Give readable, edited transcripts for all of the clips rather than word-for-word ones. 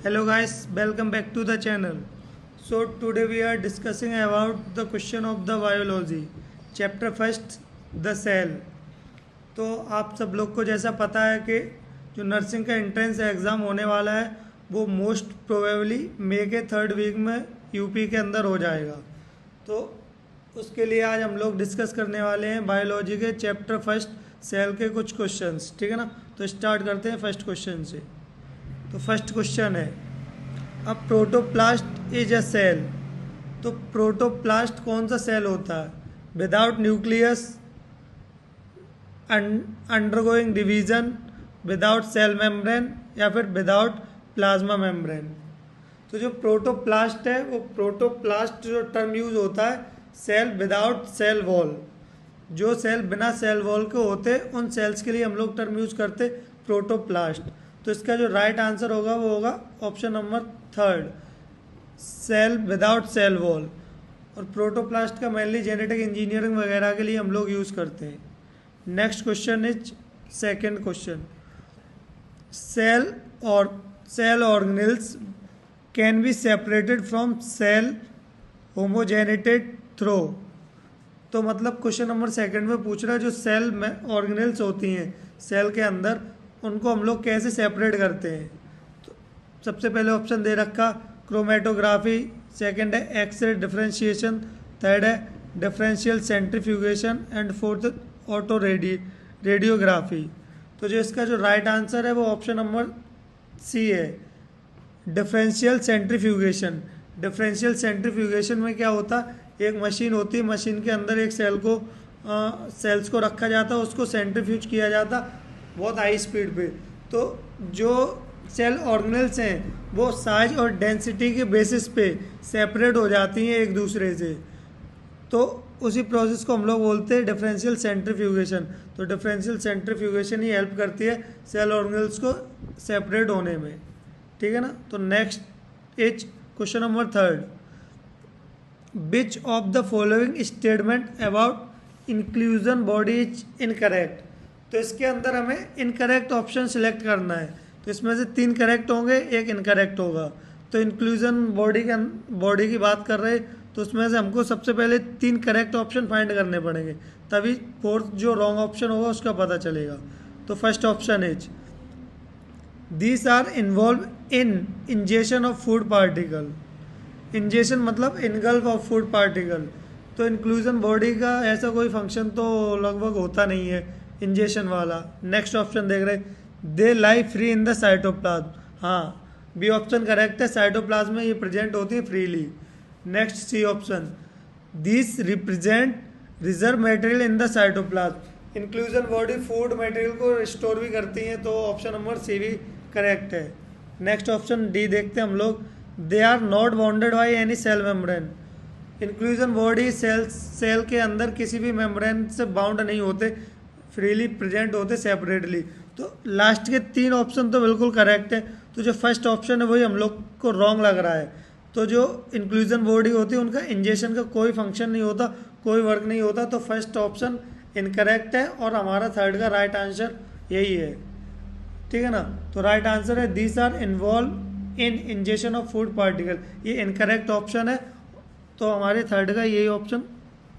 Hello guys, welcome back to the channel. So today we are discussing about the question of the biology, chapter first, the cell. तो आप सब लोग को जैसा पता है कि जो नर्सिंग का एंट्रेंस एग्ज़ाम होने वाला है वो मोस्ट प्रोबेबली मई के 3rd वीक में यूपी के अंदर हो जाएगा। तो उसके लिए आज हम लोग डिस्कस करने वाले हैं बायोलॉजी के चैप्टर फर्स्ट सेल के कुछ क्वेश्चंस, ठीक है ना। तो स्टार्ट करते हैं फर्स्ट क्वेश्चन से। तो फर्स्ट क्वेश्चन है, a protoplast is a cell. तो प्रोटोप्लास्ट कौन सा सेल होता है? Without nucleus, undergoing division, without cell membrane या फिर विदाउट प्लाज्मा मेम्ब्रेन। तो जो प्रोटोप्लास्ट है वो प्रोटोप्लास्ट जो टर्म यूज होता है सेल विदाउट सेल वॉल, जो सेल बिना सेल वॉल के होते उन सेल्स के लिए हम लोग टर्म यूज करते प्रोटोप्लास्ट। तो इसका जो राइट आंसर होगा वो होगा option number 3rd, cell without cell wall. और प्रोटोप्लास्ट का मेनली जेनेटिक इंजीनियरिंग वगैरह के लिए हम लोग यूज़ करते हैं। Next question is second question, cell organelles can be separated from cell homogenated through. तो मतलब क्वेश्चन नंबर 2 में पूछ रहा है जो सेल में ऑर्गेनेल्स होती हैं सेल के अंदर उनको हम लोग कैसे सेपरेट करते हैं। तो सबसे पहले ऑप्शन दे रखा क्रोमेटोग्राफी, सेकंड है एक्सरे डिफरेंशिएशन, थर्ड है differential centrifugation and fourth auto radiography. तो जो इसका जो राइट आंसर है वो ऑप्शन नंबर सी है, डिफरेंशियल सेंट्रीफ्यूगेशन। डिफरेंशियल सेंट्रीफ्यूगेशन में क्या होता है, एक मशीन होती है, मशीन के अंदर एक सेल्स को रखा जाता है, उसको सेंट्रीफ्यूज किया जाता बहुत हाई स्पीड पे। तो जो सेल ऑर्गेनेल्स हैं वो साइज और डेंसिटी के बेसिस पे सेपरेट हो जाती हैं एक दूसरे से। तो उसी प्रोसेस को हम लोग बोलते हैं डिफरेंशियल सेंट्रीफ्यूगेशन। तो डिफरेंशियल सेंट्रीफ्यूगेशन ही हेल्प करती है सेल ऑर्गेनेल्स को सेपरेट होने में, ठीक है ना। तो next is question number 3rd, which of the following statement about inclusion body is incorrect. तो इसके अंदर हमें इनकरेक्ट ऑप्शन सिलेक्ट करना है। तो इसमें से 3 करेक्ट होंगे, एक इनकरेक्ट होगा। तो इंक्लूजन बॉडी की बात कर रहे तो उसमें से हमको सबसे पहले 3 करेक्ट ऑप्शन फाइंड करने पड़ेंगे, तभी 4th जो रॉन्ग ऑप्शन होगा उसका पता चलेगा। तो first option is these are involve in ingestion of food particle. Ingestion मतलब इनगल्फ ऑफ फूड पार्टिकल। तो इंक्लूजन बॉडी का ऐसा कोई फंक्शन तो लगभग होता नहीं है इंजेशन वाला। नेक्स्ट ऑप्शन देख रहे, they lie free in the cytoplasm. हाँ, बी ऑप्शन करेक्ट है, साइटोप्लाज्म में ये प्रेजेंट होती है freely. Next C option, this represent reserve material in the cytoplasm. Inclusion body food material को स्टोर भी करती हैं, तो ऑप्शन नंबर सी भी करेक्ट है। नेक्स्ट ऑप्शन डी देखते हैं हम लोग, they are not bounded by any cell membrane. Inclusion body cell के अंदर किसी भी मेम्ब्रेन से बाउंड नहीं होते, फ्रीली प्रेजेंट होते सेपरेटली। तो लास्ट के 3 ऑप्शन तो बिल्कुल करेक्ट है। तो जो फर्स्ट ऑप्शन है वही हम लोग को रॉन्ग लग रहा है। तो जो इंक्लूजन बॉडी होती है उनका इंजेक्शन का कोई फंक्शन नहीं होता, कोई वर्क नहीं होता। तो फर्स्ट ऑप्शन इनकरेक्ट है और हमारा 3rd का राइट आंसर यही है, ठीक है ना। तो राइट आंसर है these are involve in injection of food particle. ये इनकरेक्ट ऑप्शन है, तो हमारे 3rd का यही ऑप्शन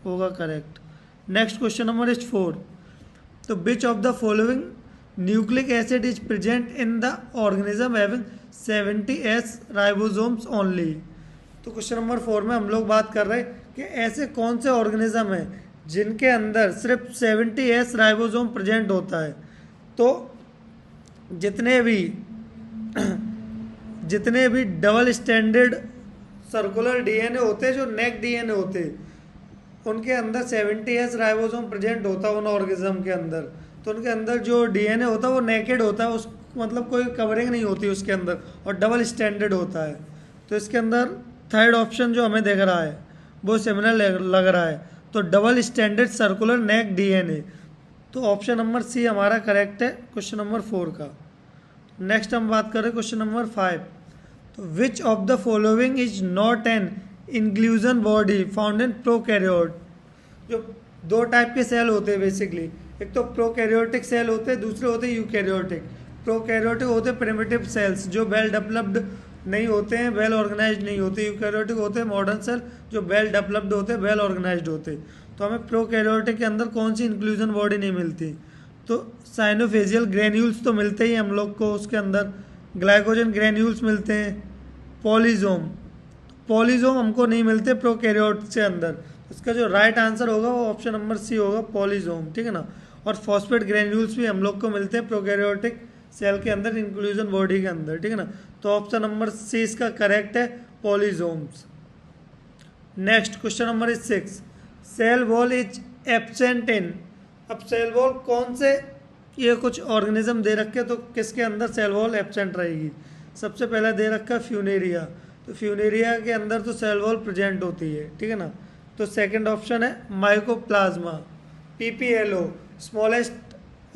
होगा correct. Next question number is 4, तो which of the following nucleic acid is present in the organism having 70S ribosomes only. तो question number 4 में हम लोग बात कर रहे हैं कि ऐसे कौन से ऑर्गेनिज्म हैं जिनके अंदर सिर्फ 70S राइबोसोम प्रेजेंट होता है। तो जितने भी डबल स्टैंडर्ड सर्कुलर डीएनए होते हैं, जो नेक डीएनए होते हैं, उनके अंदर 70S राइबोसोम प्रेजेंट होता है उन ऑर्गेनिज्म के अंदर। तो उनके अंदर जो डीएनए होता है वो नेकेड होता है, उस मतलब कोई कवरिंग नहीं होती उसके अंदर, और डबल स्टैंडर्ड होता है। तो इसके अंदर 3rd ऑप्शन जो हमें दिख रहा है वो सिमिलर लग रहा है। तो डबल स्टैंडर्ड सर्कुलर नेक डीएनए, तो ऑप्शन नंबर सी हमारा करेक्ट है क्वेश्चन नंबर 4 का। नेक्स्ट हम बात करें क्वेश्चन नंबर 5, तो which of the following is not an inclusion body found in prokaryote. जो 2 टाइप के सेल होते हैं बेसिकली, एक तो प्रोकैरियोटिक सेल होते हैं, दूसरे होते हैं यूकैरियोटिक। प्रोकैरियोटिक होते हैं प्रिमिटिव सेल्स जो वेल डेवलप्ड नहीं होते हैं, वेल ऑर्गेनाइज्ड नहीं होते। यूकैरियोटिक होते हैं मॉडर्न सेल जो वेल डेवलप्ड होते हैं, वेल ऑर्गेनाइज्ड होते। तो हमें प्रोकैरियोटिक के अंदर कौन सी इंक्लूजन बॉडी नहीं मिलती? तो साइनोफेजियल ग्रेन्यूल्स तो मिलते ही हम लोग को, उसके अंदर ग्लाइकोजन ग्रेन्यूल्स मिलते हैं। पॉलीजोम हमको नहीं मिलते प्रोकैरियोट के अंदर। इसका जो राइट आंसर होगा वो ऑप्शन नंबर सी होगा, पॉलीजोम, ठीक है ना। और फॉस्फेट ग्रेन्यूल्स भी हम लोग को मिलते हैं प्रोकैरियोटिक सेल के अंदर, इंक्लूजन बॉडी के अंदर, ठीक है ना। तो ऑप्शन नंबर सी इसका करेक्ट है, polysomes. Next question number is 6, cell wall is absent in. अब सेल वॉल कौन से, ये कुछ ऑर्गेनिज्म दे रखे तो किसके अंदर सेल वॉल एब्सेंट रहेगी? सबसे पहले दे रखा है फ्यूनेरिया, तो फ्यूनेरिया के अंदर तो सेल वॉल प्रेजेंट होती है, ठीक है ना। तो सेकंड ऑप्शन है माइकोप्लाज्मा। पीपीएलओ स्मॉलेस्ट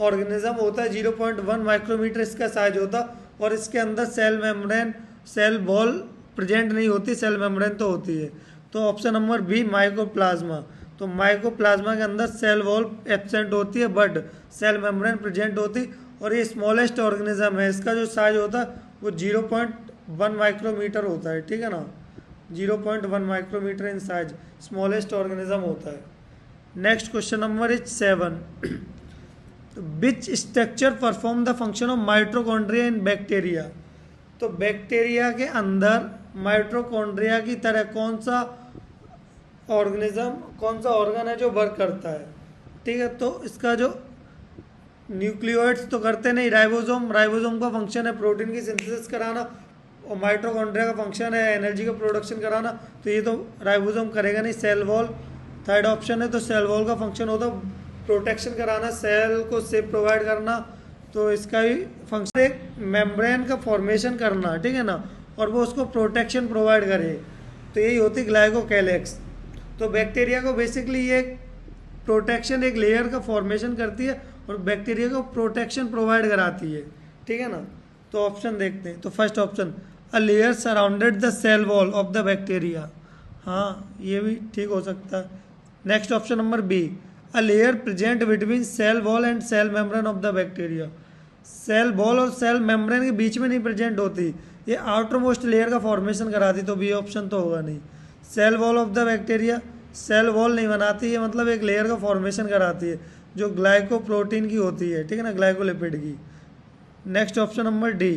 ऑर्गेनिज्म होता है, 0.1 माइक्रोमीटर इसका साइज होता, और इसके अंदर cell membrane, cell wall present नहीं होती, सेल मेम्ब्रेन तो होती है। तो ऑप्शन नंबर बी माइकोप्लाज्मा। तो माइकोप्लाज्मा के अंदर सेल वॉल एब्सेंट होती है बट सेल मेम्ब्रेन प्रेजेंट होती, और ये स्मॉलेस्ट ऑर्गेनिज्म है, इसका जो साइज होता है वो 0.1 माइक्रोमीटर होता है, ठीक है ना। 0.1 micrometre in size smallest organism होता है। Next question number is 7, which structure perform the function of mitochondria in bacteria. तो बैक्टीरिया के अंदर माइटोकॉन्ड्रिया की तरह कौन सा ऑर्गेनिज्म, कौन सा ऑर्गन है जो वर्क करता है? ठीक है, तो इसका जो न्यूक्लियोइड्स तो करते नहीं, राइबोसोम का फंक्शन है प्रोटीन की सिंथेसिस कराना, और माइटोकॉन्ड्रिया का फंक्शन है एनर्जी का प्रोडक्शन कराना, तो ये तो राइबोसोम करेगा नहीं। सेल वॉल थर्ड ऑप्शन है, तो सेल वॉल का फंक्शन होता प्रोटेक्शन कराना, सेल को सेफ प्रोवाइड करना, तो इसका भी फंक्शन एक मेम्ब्रेन का फॉर्मेशन करना, ठीक है ना, और वो उसको प्रोटेक्शन प्रोवाइड करे, तो यही होती ग्लाइकोकैलेक्स। तो बैक्टीरिया को बेसिकली ये प्रोटेक्शन, एक लेयर का फॉर्मेशन करती है और बैक्टीरिया को प्रोटेक्शन प्रोवाइड कराती है, ठीक है ना। तो ऑप्शन देखते हैं, तो first option, a layer surrounded the cell wall of the bacteria, हाँ ये भी ठीक हो सकता है। Next option number B, a layer present between cell wall and cell membrane of the bacteria. Cell wall और सेल मेम्ब्रेन के बीच में नहीं प्रेजेंट होती, ये आउटर मोस्ट लेयर का फॉर्मेशन कराती, तो बी ऑप्शन तो होगा नहीं। Cell wall of the bacteria cell wall नहीं बनाती है, मतलब एक लेयर का फॉर्मेशन कराती है जो ग्लाइकोप्रोटीन की होती है, ठीक है ना, ग्लाइकोलिपिड की। Next option number D,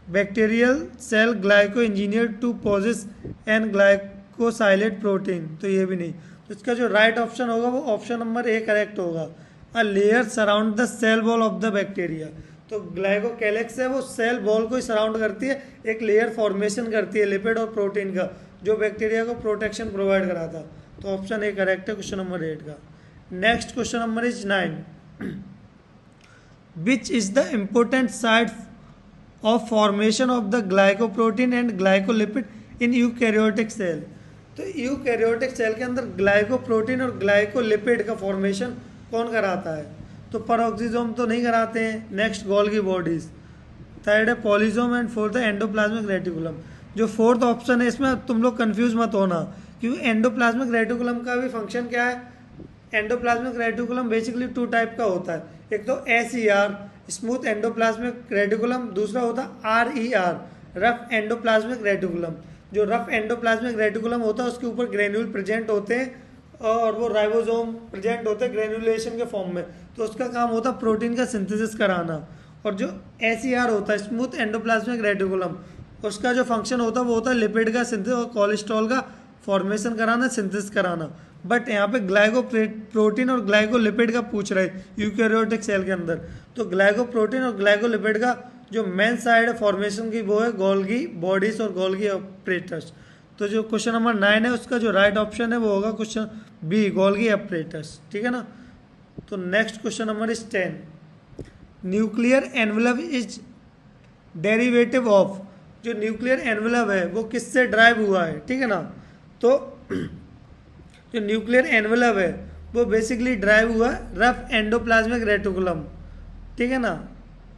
bacterial cell glyco engineer to possess an glycosylate protein, तो ये भी नहीं। तो इसका जो राइट ऑप्शन होगा वो ऑप्शन नंबर ए करेक्ट होगा, a layer surround the cell wall of the bacteria. तो ग्लाइकोकैलेक्स है वो सेल वॉल को ही सराउंड करती है, एक लेयर फॉर्मेशन करती है लिपिड और प्रोटीन का, जो बैक्टीरिया को प्रोटेक्शन प्रोवाइड कराता। तो ऑप्शन ए करेक्ट है क्वेश्चन नंबर 8 का। Next question number is 9, which is the important site of formation of the glycoprotein and glycolipid in eukaryotic cell. तो यूकैरियोटिक सेल के अंदर ग्लाइकोप्रोटीन और ग्लाइकोलिपिड का फॉर्मेशन कौन कराता है? तो पेरोक्सिसोम तो नहीं कराते हैं। नेक्स्ट गोल्गी बॉडीज, थर्ड है पॉलीसोम, एंड फोर्थ है एंडोप्लाज्मिक रेटिकुलम। जो फोर्थ ऑप्शन है इसमें तुम लोग कंफ्यूज मत होना, क्योंकि एंडोप्लाज्मिक रेटिकुलम का भी फंक्शन क्या है? एंडोप्लाज्मिक रेटिकुलम बेसिकली 2 टाइप का होता है, एक तो SER स्मूथ एंडोप्लाज्मिक रेटिकुलम, दूसरा होता है RER रफ एंडोप्लाज्मिक रेटिकुलम। जो रफ एंडोप्लाज्मिक रेटिकुलम होता है उसके ऊपर ग्रेन्यूल प्रेजेंट होते हैं और वो राइबोसोम प्रेजेंट होते हैं ग्रेन्यूलेशन के फॉर्म में, तो उसका काम होता है प्रोटीन का सिंथेसिस कराना। और जो SER होता है स्मूथ एंडोप्लाज्मिक रेटिकुलम, उसका जो फंक्शन होता है वो होता है लिपिड का सिंथेसिस और कोलेस्ट्रॉल का फॉर्मेशन कराना, सिंथेसिस कराना। बट यहाँ पे ग्लाइको प्रोटीन और ग्लाइकोलिपिड का पूछ रहे यूकैरियोटिक सेल के अंदर, तो ग्लाइको प्रोटीन और ग्लाइकोलिपिड का जो मेन साइड है फॉर्मेशन की वो है गोल्गी बॉडीज और गोल्गी अपरेटस। तो जो क्वेश्चन नंबर 9 है उसका जो राइट ऑप्शन है वो होगा क्वेश्चन बी, गोल्गी अपरेटस, ठीक है ना। तो next question number is 10, nuclear envelope is derivative of. जो न्यूक्लियर एनवेलप है वो किससे ड्राइव हुआ है, ठीक है ना। तो जो न्यूक्लियर एनवेलप है वो बेसिकली ड्राइव हुआ है रफ एंडोप्लाज्मिक रेटिकुलम, ठीक है ना।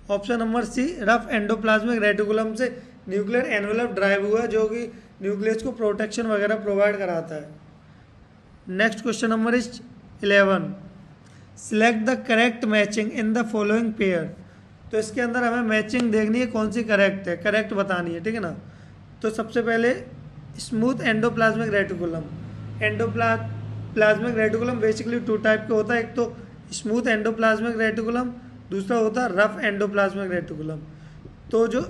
Option number C, rough endoplasmic reticulum से न्यूक्लियर एनवेलप ड्राइव हुआ है, जो कि न्यूक्लियस को प्रोटेक्शन वगैरह प्रोवाइड कराता है। Next question number is 11, select the correct matching in the following pair. तो इसके अंदर हमें मैचिंग देखनी है कौन सी करेक्ट है, करेक्ट बतानी है, ठीक है ना। तो सबसे पहले smooth endoplasmic reticulum. Endoplasmic reticulum basically two type के होता है, एक तो स्मूथ एंडोप्लाज्मिक रेटिकुलम, दूसरा होता है रफ एंडोप्लाज्मिक रेटिकुलम। तो जो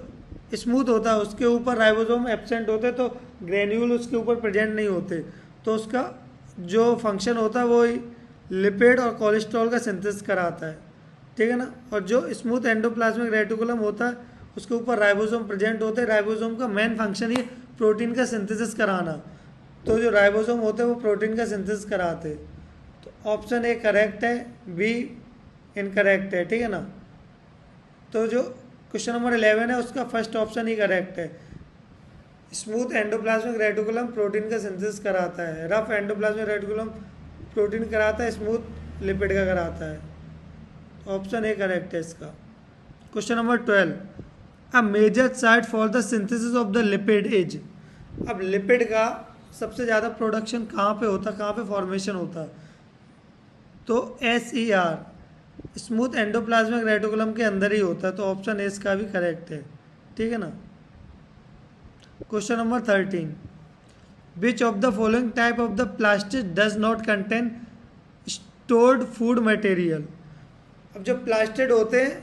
स्मूथ होता है उसके ऊपर राइबोसोम एब्सेंट होते, तो ग्रेन्यूल उसके ऊपर प्रेजेंट नहीं होते, तो उसका जो फंक्शन होता है वो लिपिड और कोलेस्ट्रॉल का सिंथेसिस कराता है, ठीक है ना। और जो स्मूथ एंडोप्लाज्मिक रेटिकुलम होता है उसके ऊपर राइबोसोम प्रेजेंट होते हैं। राइबोसोम का मेन फंक्शन ही प्रोटीन का सिंथेसिस कराना, तो जो राइबोसोम होते हैं वो प्रोटीन का सिंथेसिस कराते। तो ऑप्शन ए करेक्ट है, बी इनकरेक्ट है, ठीक है ना। तो जो क्वेश्चन नंबर 11 है उसका फर्स्ट ऑप्शन ही करेक्ट है। स्मूथ एंडोप्लाज्मिक रेटिकुलम प्रोटीन का सिंथेसिस कराता है, रफ एंडोप्लाज्मिक रेटिकुलम प्रोटीन कराता है, स्मूथ लिपिड का कराता है। ऑप्शन ए करेक्ट है इसका। Question number 12, a major site for the synthesis of the lipid is. अब लिपिड का सबसे ज़्यादा प्रोडक्शन कहाँ पे होता है, कहाँ पे फॉर्मेशन होता है, तो SER स्मूथ एंडोप्लाज्मिक रेटिकुलम के अंदर ही होता है, तो ऑप्शन ए इसका भी करेक्ट है, ठीक है ना। Question number 13, which of the following type of the plastic does not contain stored food material. अब जो प्लास्टिड होते हैं,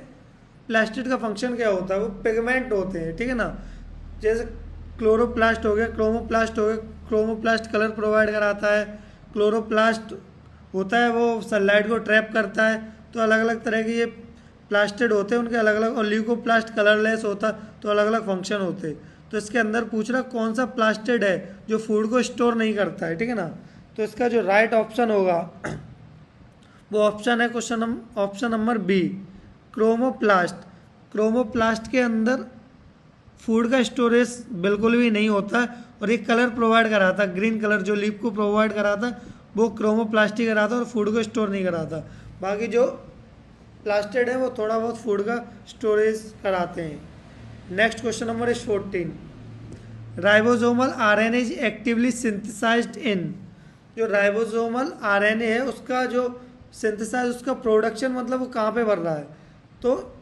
प्लास्टिड का फंक्शन क्या होता है, वो पिगमेंट होते हैं, ठीक है ना। जैसे क्लोरोप्लास्ट हो गया, क्रोमोप्लास्ट हो गया, क्रोमोप्लास्ट कलर प्रोवाइड कराता है, क्लोरोप्लास्ट होता है वो सनलाइट को ट्रैप करता है। तो अलग अलग तरह के ये प्लास्टिड होते हैं, उनके अलग अलग, और ल्यूकोप्लास्ट कलरलेस होता, तो अलग अलग फंक्शन होते। तो इसके अंदर पूछ रहा कौन सा प्लास्टिड है जो फूड को स्टोर नहीं करता है, ठीक है ना। तो इसका जो राइट ऑप्शन होगा वो ऑप्शन है option number B, chromoplast. Chromoplast के अंदर फूड का स्टोरेज बिल्कुल भी नहीं होता है, और एक कलर प्रोवाइड कराता है, ग्रीन कलर जो लीफ को प्रोवाइड कराता है वो क्रोमोप्लास्ट ही कराता है, और फूड को स्टोर नहीं कराता। बाकी जो प्लास्टिड है वो थोड़ा बहुत फूड का स्टोरेज कराते हैं। Next question number is 14, ribosomal RNA is actively synthesized in. जो राइबोसोमल RNA है उसका जो सिंथेसाइज, उसका प्रोडक्शन मतलब वो कहाँ पे बढ़ रहा है, तो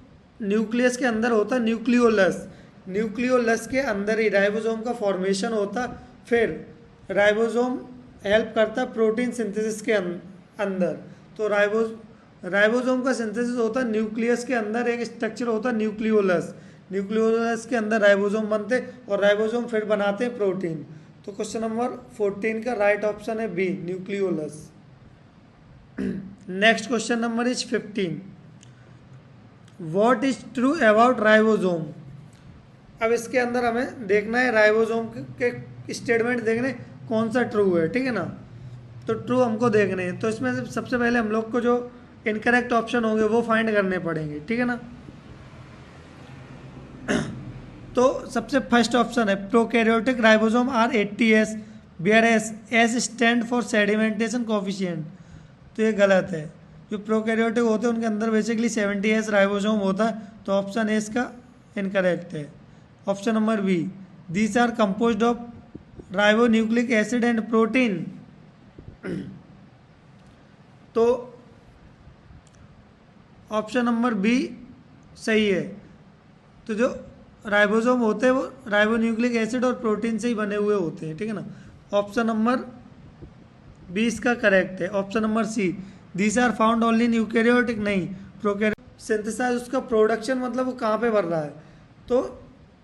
न्यूक्लियस के अंदर होता है, न्यूक्लियोलस। न्यूक्लियोलस के अंदर ही राइबोसोम का फॉर्मेशन होता, फिर राइबोसोम हेल्प करता है प्रोटीन सिंथेसिस के अंदर। तो राइबोसोम का सिंथेसिस होता है न्यूक्लियस के अंदर, एक स्ट्रक्चर होता है न्यूक्लियोलस। न्यूक्लियोलस के अंदर राइबोसोम बनते, और राइबोसोम फिर बनाते हैं प्रोटीन। तो क्वेश्चन नंबर 14 का राइट ऑप्शन है B, nucleolus. Next question number is 15, what is true about ribosome. अब इसके अंदर हमें देखना है राइबोसोम के स्टेटमेंट देखने कौन सा ट्रू है, ठीक है ना। तो ट्रू हमको देखने हैं, तो इसमें से सबसे पहले हम लोग को जो इनकरेक्ट ऑप्शन होंगे वो फाइंड करने पड़ेंगे, ठीक है ना। तो सबसे फर्स्ट ऑप्शन है prokaryotic ribosome are 80S where S stand for sedimentation coefficient. तो ये गलत है। जो प्रोकैरियोटिक होते हैं उनके अंदर बेसिकली 70S राइबोसोम होता है, तो ऑप्शन ए इसका इनकरेक्ट है। Option number B, these are composed of ribonucleic acid and protein. तो ऑप्शन नंबर बी सही है। तो जो राइबोसोम होते हैं वो राइबोन्यूक्लिक एसिड और प्रोटीन से ही बने हुए होते हैं, ठीक है ना। ऑप्शन नंबर बी इसका करेक्ट है। Option number C, these are found only in eukaryotic, नहीं, प्रोकैरियोटिक सिंथेसाइज, उसका प्रोडक्शन मतलब वो कहाँ पे बढ़ रहा है, तो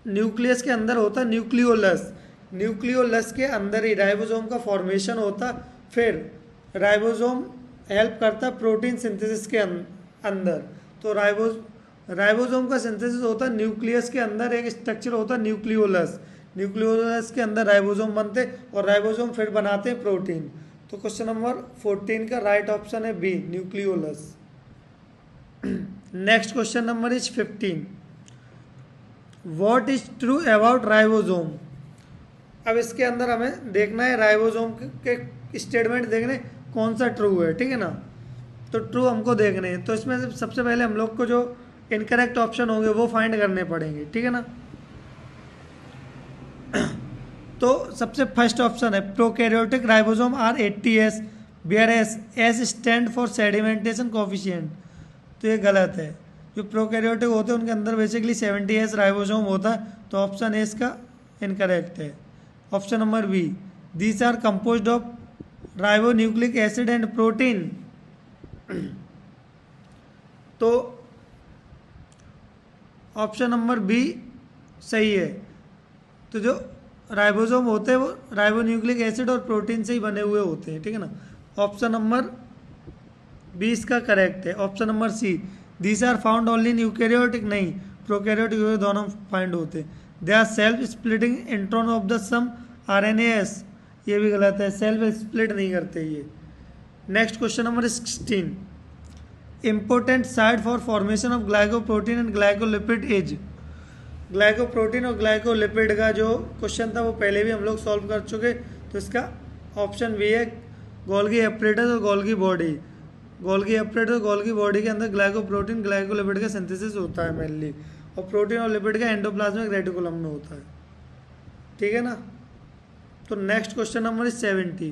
न्यूक्लियस के अंदर होता है न्यूक्लियोलस। न्यूक्लियोलस के अंदर ही राइबोसोम का फॉर्मेशन होता, फिर राइबोसोम हेल्प करता प्रोटीन सिंथेसिस के अंदर। तो राइबोसोम का सिंथेसिस होता है न्यूक्लियस के अंदर, एक स्ट्रक्चर होता है न्यूक्लियोलस। न्यूक्लियोलस के अंदर राइबोसोम बनते, और राइबोसोम फिर बनाते हैं प्रोटीन। तो क्वेश्चन नंबर 14 का राइट ऑप्शन है B, nucleolus. Next question number is 15, what is true about ribosome. अब इसके अंदर हमें देखना है राइबोसोम के स्टेटमेंट देखने कौन सा ट्रू है, ठीक है ना। तो ट्रू हमको देखने हैं, तो इसमें से सबसे पहले हम लोग को जो इनकरेक्ट ऑप्शन होंगे वो फाइंड करने पड़ेंगे, ठीक है ना। तो सबसे फर्स्ट ऑप्शन है prokaryotic ribosome are 80S where S stand for sedimentation coefficient. तो ये गलत है। जो प्रोकैरियोटिक होते हैं उनके अंदर बेसिकली 70S राइबोसोम होता है, तो ऑप्शन ए इसका इनकरेक्ट है। Option number B, these are composed of ribonucleic acid and protein. तो ऑप्शन नंबर बी सही है। तो जो राइबोसोम होते हैं वो राइबोन्यूक्लिक एसिड और प्रोटीन से ही बने हुए होते हैं, ठीक है ना। ऑप्शन नंबर बी इसका करेक्ट है। Option number C, these are found only in eukaryotic, नहीं, प्रोकैरियोटिक दोनों फाइंड होते हैं। They are self splitting intron of the some RNAs, ये भी गलत है, सेल्फ स्प्लिट नहीं करते ये। Next question number 16, important site for formation of glycoprotein and glycolipid is. Glycoprotein और ग्लाइकोलिपिड का जो क्वेश्चन था वो पहले भी हम लोग सॉल्व कर चुके, तो इसका ऑप्शन बी है, गोल्गी एपरेटस और गोल्गी बॉडी। गोल्गी एपरेटस और गोल्गी बॉडी के अंदर ग्लाइकोप्रोटीन ग्लाइकोलिपिड का सिंथेसिस होता है मेनली, और प्रोटीन और लिपिड का एंडोप्लाज्मिक रेटिकुलम में होता है, ठीक है ना। तो next question number 70,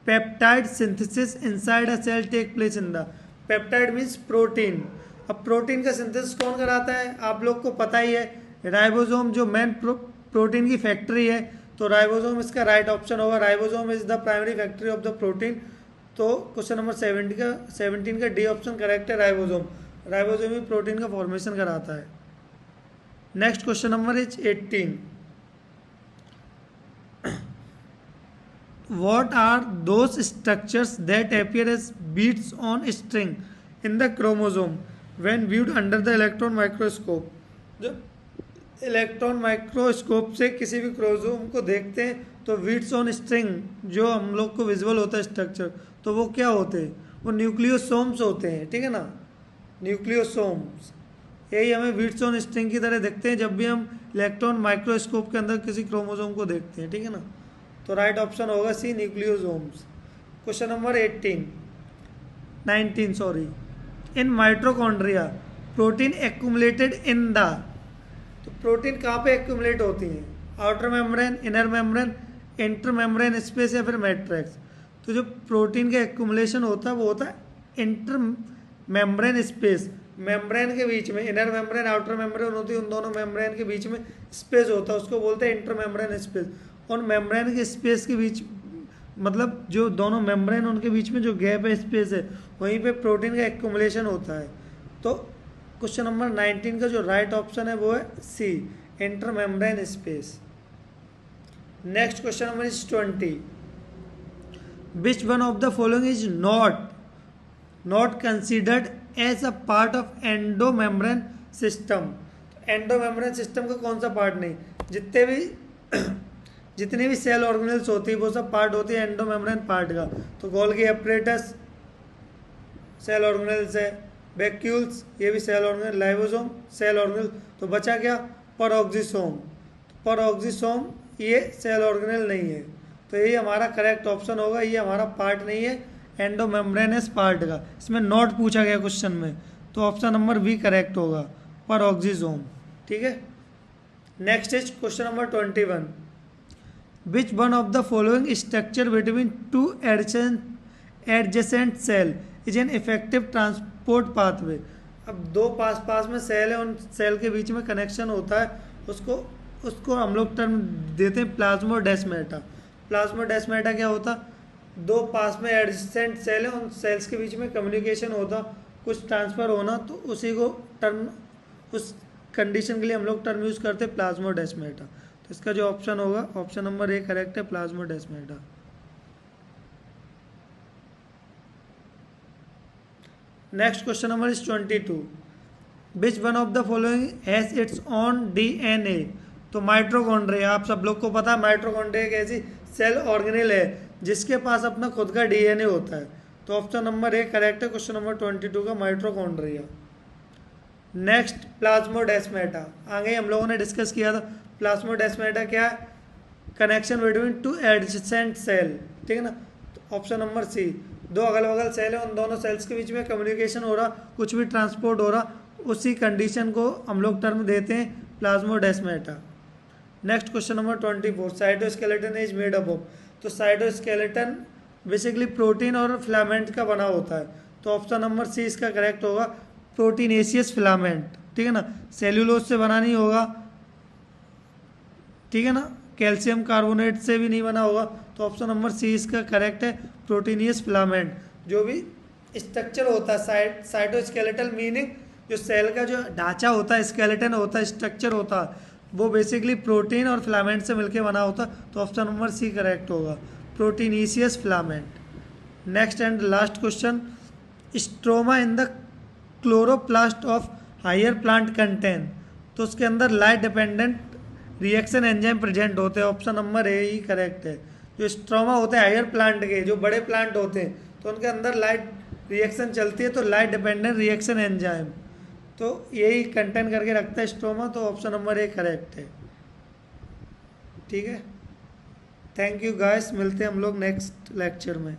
peptide synthesis inside a cell take place in the. Peptide means protein. अब प्रोटीन का सिंथेसिस कौन कराता है, आप लोग को पता ही है, राइबोसोम जो मेन प्रोटीन की फैक्ट्री है, तो राइबोसोम इसका राइट ऑप्शन होगा। Ribosome is the primary factory of the protein. तो क्वेश्चन नंबर 17 का डी ऑप्शन करेक्ट है, राइबोसोम। राइबोसोम ही प्रोटीन का फॉर्मेशन कराता है। Next question number is 18, what are those structures that appear as beads on a string in the chromosome when viewed under the electron microscope। जब electron microscope से किसी भी chromosome को देखते हैं तो बीड्स ऑन स्ट्रिंग जो हम लोग को विजुअल होता है स्ट्रक्चर, तो वो क्या होते हैं, वो न्यूक्लियोसोम्स होते हैं, ठीक है ना, न्यूक्लियोसोम्स। यही हमें बीड्स ऑन स्ट्रिंग की तरह दिखते हैं जब भी हम इलेक्ट्रॉन माइक्रोस्कोप के अंदर किसी क्रोमोसोम को देखते हैं, ठीक है ना। तो राइट ऑप्शन होगा C, nucleosomes. Question number 19 sorry, in mitochondria protein accumulated in the. तो प्रोटीन कहाँ पे एक्यूमुलेट होती हैं, outer membrane, inner membrane, inter membrane space या फिर मैट्रिक्स। तो जो प्रोटीन का एक्यूमुलेशन होता है वो होता है इंटर मेम्ब्रेन स्पेस, मेम्ब्रेन के बीच में, इनर मेम्ब्रेन आउटर मेम्ब्रेन होती है, उन दोनों मेम्ब्रेन के बीच में स्पेस होता है, उसको बोलते हैं इंटर मेम्ब्रेन स्पेस। और मेम्ब्रेन के स्पेस के बीच, मतलब जो दोनों मेम्ब्रेन उनके बीच में जो गैप है, स्पेस है, वहीं पे प्रोटीन का एक्यूमुलेशन होता है। तो क्वेश्चन नंबर 19 का जो राइट ऑप्शन है वो है C, inter membrane space. Next question number is 20, which one of the following is not considered as a part of endo membrane system. Endo membrane system का कौन सा पार्ट नहीं, जितनी भी सेल ऑर्गेनेल्स होती है वो सब पार्ट होती है एंडो मेम्ब्रेन पार्ट का। तो गोल्गी एपरेटस सेल ऑर्गेनेल्स है, वैक्यूल्स ये भी सेल ऑर्गेनेल, लाइबोसोम सेल ऑर्गेनेल। तो बचा क्या, परऑक्सीसोम। परऑक्सीसोम ये सेल ऑर्गेनेल नहीं है, तो ये हमारा करेक्ट ऑप्शन होगा, ये हमारा पार्ट नहीं है एंडो मेम्ब्रेनस पार्ट का। इसमें नॉट पूछा गया क्वेश्चन में, तो ऑप्शन नंबर बी करेक्ट होगा, परऑक्सीसोम, ठीक है। Next is question number 21, which one of the following structure between two adjacent cell is an effective transport pathway। अब दो पास में सेल है, उन सेल के बीच में कनेक्शन होता है, उसको हम लोग टर्म देते हैं प्लाज्मोडेस्माटा। प्लाज्मोडेस्माटा क्या होता, दो पास में एडजेसेंट सेल है, उन सेल्स के बीच में कम्युनिकेशन होता, कुछ ट्रांसफर होना, तो उसी को टर्म, उस कंडीशन के लिए हम लोग टर्म यूज करते हैं प्लाज्मोडेस्माटा। तो इसका जो ऑप्शन होगा, ऑप्शन नंबर ए करेक्ट है, plasmodesmata. Next question number is 22, which one of the following has its on DNA. तो माइटोकॉन्ड्रिया, आप सब लोग को पता है माइटोकॉन्ड्रिया एक ऐसी सेल ऑर्गेनेल है जिसके पास अपना खुद का डीएनए होता है। तो ऑप्शन नंबर ए करेक्ट है, क्वेश्चन नंबर 22 का माइटोकॉन्ड्रिया। नेक्स्ट प्लाज्मोडेस्माटा, आगे हम लोगों ने डिस्कस किया था। प्लाज्मोडेस्माटा क्या है, connection between two adjacent cell, ठीक है ना। ऑप्शन नंबर सी, दो अगल बगल सेल है, उन दोनों सेल्स के बीच में कम्युनिकेशन हो रहा, कुछ भी ट्रांसपोर्ट हो रहा, उसी कंडीशन को हम लोग टर्म देते हैं plasmodesmata. Next question number 24, cytoskeleton is made up of. तो साइटोस्केलेटन बेसिकली प्रोटीन और फिलामेंट का बना होता है, तो ऑप्शन नंबर सी इसका करेक्ट होगा, प्रोटीनेशियस फिलामेंट, ठीक है ना। सेल्यूलोज से बना नहीं होगा, ठीक है ना, कैल्शियम कार्बोनेट से भी नहीं बना होगा, तो ऑप्शन नंबर सी इसका करेक्ट है, प्रोटीनियस फिलामेंट। जो भी स्ट्रक्चर होता है साइटोस्केलेटल मीनिंग जो सेल का जो ढांचा होता है, स्केलेटन होता है, स्ट्रक्चर होता है, वो बेसिकली प्रोटीन और फिलामेंट से मिलकर बना होता, तो ऑप्शन नंबर सी करेक्ट होगा, proteinaceous filament. Next and last question, stroma in the chloroplast of higher plant contain, तो उसके अंदर light dependent reaction enzyme present होते हैं, ऑप्शन नंबर ए ही करेक्ट है। जो स्ट्रोमा होते हैं हायर प्लांट के, जो बड़े प्लांट होते हैं, तो उनके अंदर लाइट रिएक्शन चलती है, तो लाइट डिपेंडेंट रिएक्शन एंजाइम, तो यही कंटेन करके रखता है स्ट्रोमा, तो ऑप्शन नंबर ए करेक्ट है। ठीक है, थैंक यू गाइस, मिलते हैं हम लोग नेक्स्ट लेक्चर में।